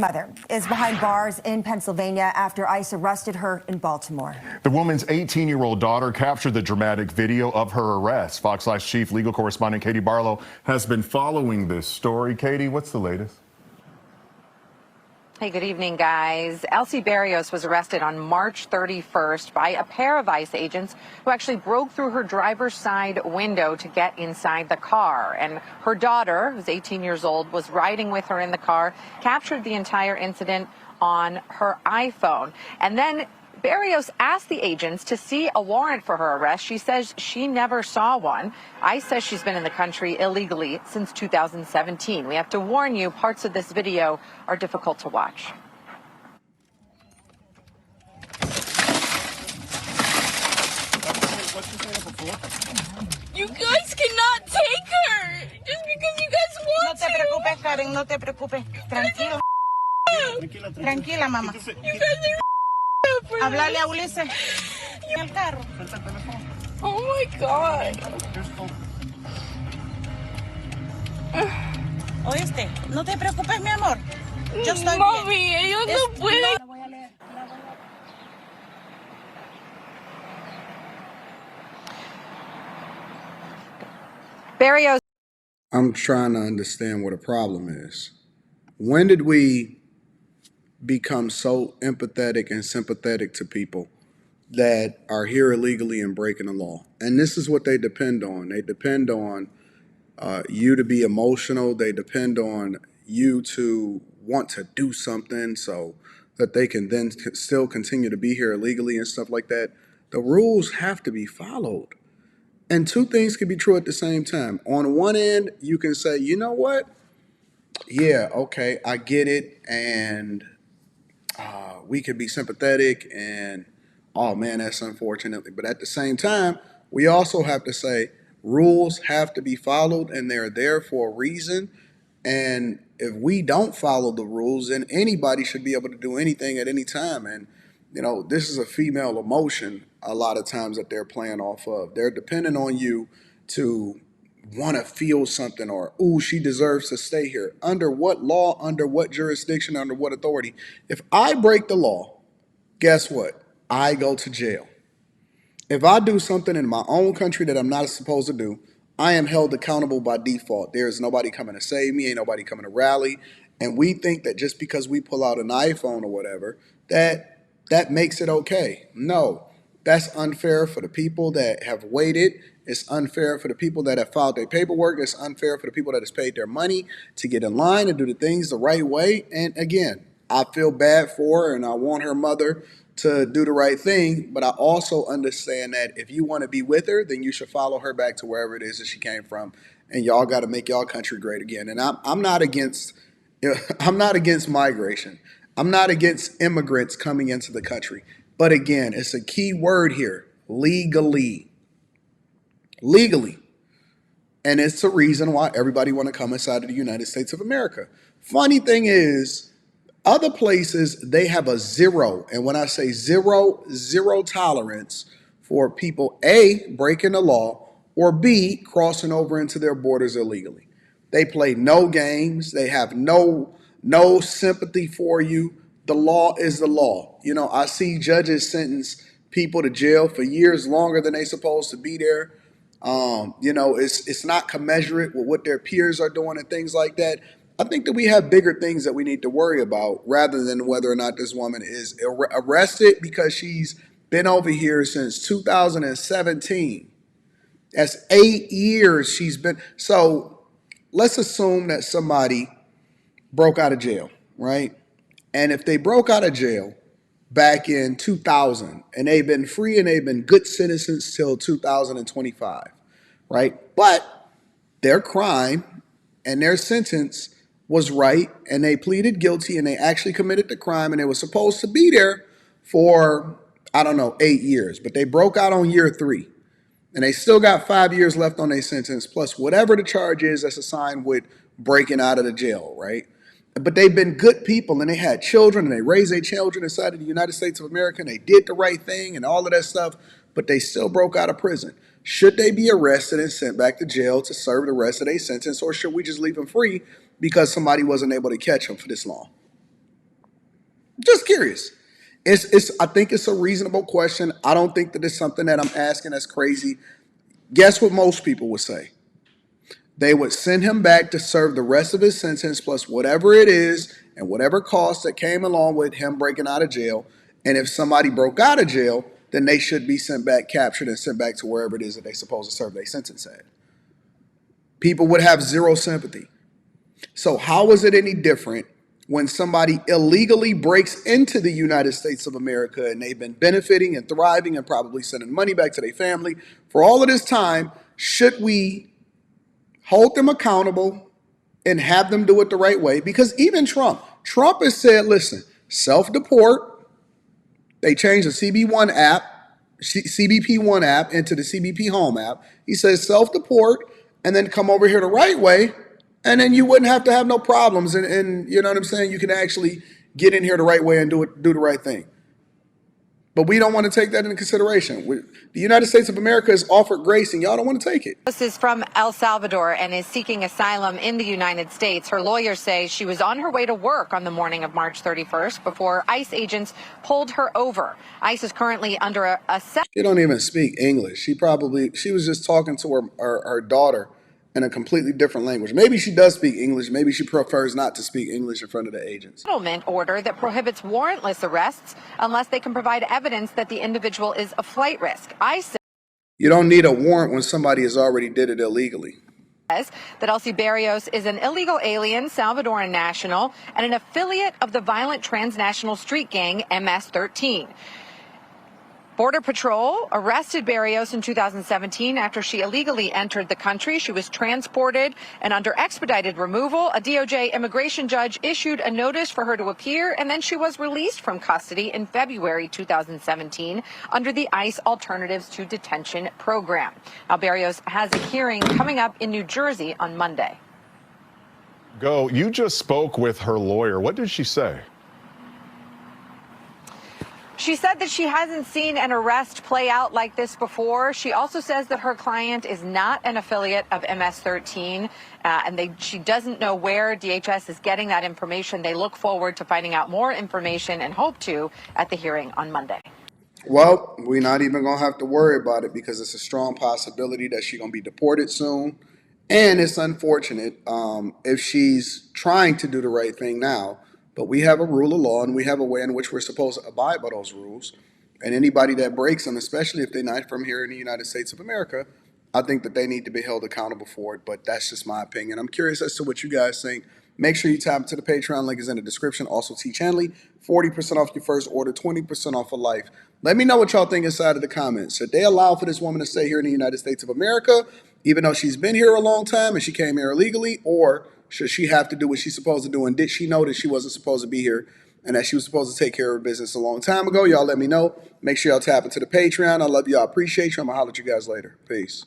mother is behind bars in Pennsylvania after ICE arrested her in Baltimore. The woman's 18-year-old daughter captured the dramatic video of her arrest. Fox Life's chief legal correspondent Katie Barlow has been following this story. Katie, what's the latest? Hey, good evening, guys. Elsie Barrios was arrested on March 31st by a pair of ICE agents who actually broke through her driver's side window to get inside the car. And her daughter, who's 18 years old, was riding with her in the car, captured the entire incident on her iPhone. And then Barrios asked the agents to see a warrant for her arrest. She says she never saw one. ICE says she's been in the country illegally since 2017. We have to warn you, parts of this video are difficult to watch. You guys cannot take her just because you guys want to. No te preocupes, Karen, no te preocupes. Tranquila. Tranquila, mamá. You guys are Háblale a Ulises en el carro. Oh my God. ¿Oíste? No te preocupes, mi amor. Yo estoy Mami, bien. ellos no pueden. Barrios. I'm trying to understand what a problem is. When did we become so empathetic and sympathetic to people that are here illegally and breaking the law? And this is what they depend on. They depend on you to be emotional. They depend on you to want to do something so that they can then still continue to be here illegally and stuff like that. The rules have to be followed. And two things can be true at the same time. On one end, you can say, you know what? Yeah, okay, I get it. And we could be sympathetic and, oh man, that's unfortunate. But at the same time, we also have to say rules have to be followed and they're there for a reason. And if we don't follow the rules, then anybody should be able to do anything at any time. And, you know, this is a female emotion a lot of times that they're playing off of. They're depending on you to want to feel something or, ooh, she deserves to stay here. Under what law, under what jurisdiction, under what authority? If I break the law, guess what? I go to jail. If I do something in my own country that I'm not supposed to do, I am held accountable by default. There is nobody coming to save me, ain't nobody coming to rally. And we think that just because we pull out an iPhone or whatever, that makes it okay. No, that's unfair for the people that have waited. It's unfair for the people that have filed their paperwork. It's unfair for the people that has paid their money to get in line and do the things the right way. And again, I feel bad for her and I want her mother to do the right thing. But I also understand that if you want to be with her, then you should follow her back to wherever it is that she came from. And y'all got to make y'all country great again. And I'm not against migration. I'm not against immigrants coming into the country. But again, it's a key word here, legally. Legally. And it's the reason why everybody want to come inside of the United States of America. Funny thing is, other places, they have a zero. And when I say zero, zero tolerance for people, A, breaking the law, or B, crossing over into their borders illegally. They play no games. They have no sympathy for you. The law is the law. You know, I see judges sentence people to jail for years longer than they're supposed to be there. You know, it's not commensurate with what their peers are doing and things like that. I think that we have bigger things that we need to worry about rather than whether or not this woman is arrested because she's been over here since 2017. That's 8 years she's been. So let's assume that somebody broke out of jail, right? And if they broke out of jail back in 2000 and they've been free and they've been good citizens till 2025, right? But their crime and their sentence was right and they pleaded guilty and they actually committed the crime and they were supposed to be there for, I don't know, 8 years. But they broke out on year 3 and they still got 5 years left on their sentence plus whatever the charge is that's assigned with breaking out of the jail, right? But they've been good people and they had children and they raised their children inside of the United States of America and they did the right thing and all of that stuff, but they still broke out of prison. Should they be arrested and sent back to jail to serve the rest of their sentence, or should we just leave them free because somebody wasn't able to catch them for this long? Just curious. I think it's a reasonable question. I don't think that it's something that I'm asking that's crazy. Guess what most people would say? They would send him back to serve the rest of his sentence plus whatever it is and whatever costs that came along with him breaking out of jail. And if somebody broke out of jail, then they should be sent back, captured, and sent back to wherever it is that they're supposed to serve their sentence at. People would have zero sympathy. So how is it any different when somebody illegally breaks into the United States of America and they've been benefiting and thriving and probably sending money back to their family for all of this time? Should we hold them accountable and have them do it the right way? Because even Trump has said, listen, self-deport. They changed the CB1 app, CBP1 app into the CBP Home app. He says self-deport and then come over here the right way, and then you wouldn't have to have no problems. And you know what I'm saying? You can actually get in here the right way and do the right thing. But we don't want to take that into consideration. The United States of America has offered grace, and y'all don't want to take it. This is from El Salvador and is seeking asylum in the United States. Her lawyers say she was on her way to work on the morning of March 31st before ICE agents pulled her over. ICE is currently under a She don't even speak English. She was just talking to her daughter in a completely different language. Maybe she does speak English. Maybe she prefers not to speak English in front of the agents. settlement order that prohibits warrantless arrests unless they can provide evidence that the individual is a flight risk. ICE You don't need a warrant when somebody has already did it illegally. says that Elsie Barrios is an illegal alien, Salvadoran national, and an affiliate of the violent transnational street gang MS-13. Border Patrol arrested Barrios in 2017 after she illegally entered the country. She was transported and under expedited removal. A DOJ immigration judge issued a notice for her to appear, and then she was released from custody in February 2017 under the ICE Alternatives to Detention program. Now, Barrios has a hearing coming up in New Jersey on Monday. You just spoke with her lawyer. What did she say? She said that she hasn't seen an arrest play out like this before. She also says that her client is not an affiliate of MS-13, and she doesn't know where DHS is getting that information. They look forward to finding out more information and hope to at the hearing on Monday. Well, we're not even going to have to worry about it because it's a strong possibility that she's going to be deported soon. And it's unfortunate if she's trying to do the right thing now. But we have a rule of law and we have a way in which we're supposed to abide by those rules. And anybody that breaks them, especially if they're not from here in the United States of America, I think that they need to be held accountable for it. But that's just my opinion. I'm curious as to what you guys think. Make sure you tap into the Patreon. Link is in the description. Also, Teach Henley, 40% off your first order, 20% off for life. Let me know what y'all think inside of the comments. Should they allow for this woman to stay here in the United States of America, even though she's been here a long time and she came here illegally, or should she have to do what she's supposed to do? And did she know that she wasn't supposed to be here and that she was supposed to take care of her business a long time ago? Y'all let me know. Make sure y'all tap into the Patreon. I love y'all. Appreciate you. I'm going to holler at you guys later. Peace.